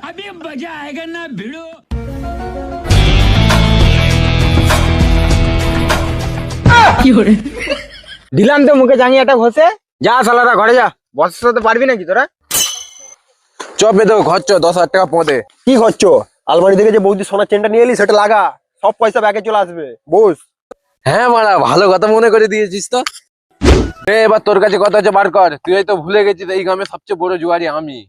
अभी मजा आएगा ना भिड़ो। দিলাম তো মুখে জাঙ্গিয়াটা ঘষে। যা শালারা ঘরে যা, বসতে তো পারবি নাকি তোরা? চপে তো খরচ 10,000 টাকা পদে। কি করছো? আলমারি থেকে যে বৌদি সোনার চেনটা নিয়ে এলি সেটা লাগা, সব পয়সা ব্যাগে চলে আসবে। বস। হ্যাঁ মারা, ভালো কথা মনে করে দিয়েছিস তো। এবার তোর কাছে কথা আছে, বার কর। তুই হয়তো ভুলে গেছিস এই গ্রামে সবচেয়ে বড় জুয়ারি আমি।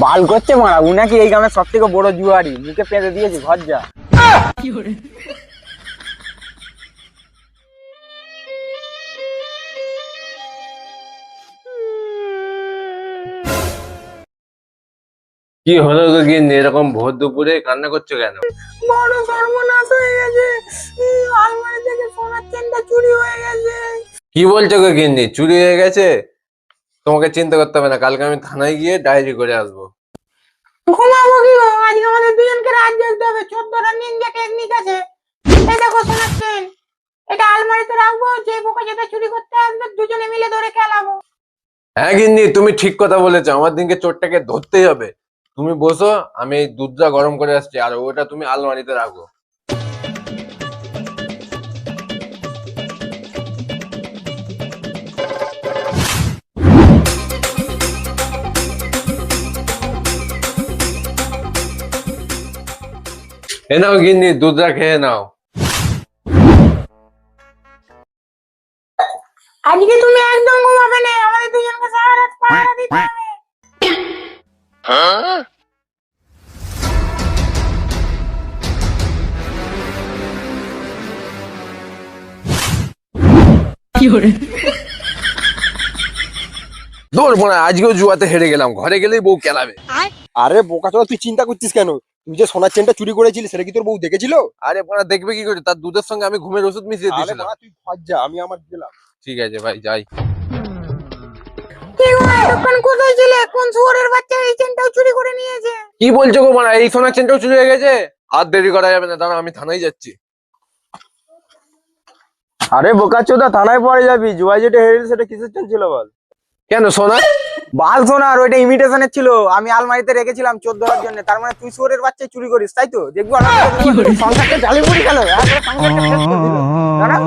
বাল করছে মারা, উ নাকি এই গ্রামের সব থেকে বড় জুয়ারি। মুখে পেঁধে দিয়েছি, ঘর যা। কি হলো গো গিন্নি, এরকম ভোর দুপুরে কান্না করছো কেন? বড় সর্বনাশ হয়ে গেছে, আলমারি থেকে সোনার চেনটা চুরি হয়ে গেছে। কি বলছো গো গিন্নি, চুরি হয়ে গেছে? তোমাকে চিন্তা করতে হবে না, কালকে আমি থানায় গিয়ে ডায়েরি করে আসবো। ঘুমাবো কি গো? আজকে আমাদের দুজনকে রাত জাগতে হবে। 14টা নিনজা টেকনিক আছে। এই দেখো সোনার চেন, এটা আলমারিতে রাখবো। যে বোকা যেটা চুরি করতে আসবে দুজনে মিলে ধরে খেলাবো। হ্যাঁ গিন্নি, তুমি ঠিক কথা বলেছো, আমার দিনকে চোরটাকে ধরতেই হবে। তুমি বসো, আমি এই দুধটা গরম করে আসছি, আর ওটা তুমি আলমারিতে রাখো। এ নাও গিন্নি, দুধটা খেয়ে নাও। আজকে তুমি একদম ঘুমাবে না, আমাদের দুজনকে সারা রাত পাহারা দিতে হবে। দৌড়বো না, আজকেও জুয়াতে হেরে গেলাম, ঘরে গেলেই বউ কেলাবে। আরে বোকা চোদা, তুই চিন্তা করছিস কেন? তুই যে সোনার চেনটা চুরি করেছিলি সেটা কি তোর বউ দেখেছিল? আরে বোনা দেখবে কি করে, তার দুধের সঙ্গে আমি ঘুমের ওষুধ মিশিয়ে আরে দিয়েছিলাম। বাবা তুই ঘর যা, আমি আমার গেলাম। ঠিক আছে ভাই, যাই। এতক্ষণ কোথায় ছিলে? কোন শুয়োরের বাচ্চা এই চেনটাও চুরি করে নিয়েছে? কি বলছো গো মারা, এই সোনার চেনটাও চুরি হয়ে গেছে? আর দেরি করা যাবে না, দাঁড়া আমি থানায় যাচ্ছি। আরে বোকা চোদা, থানায় পড়ে যাবি। জুয়াই যেটা হেরেছে সেটা কিসের চেন ছিল বল? কেন সোনা? বাল সোনার, ওইটা ইমিটেশনের ছিল। আমি আলমারিতে রেখেছিলাম 14 জন্য। তার মানে তুই শুয়োরের বাচ্চা চুরি করিস, তাই তো? দেখবো সংসারটা জ্বালিয়ে পড়ি গেল। সংসারটা শেষ করে দিল। দাঁড়া।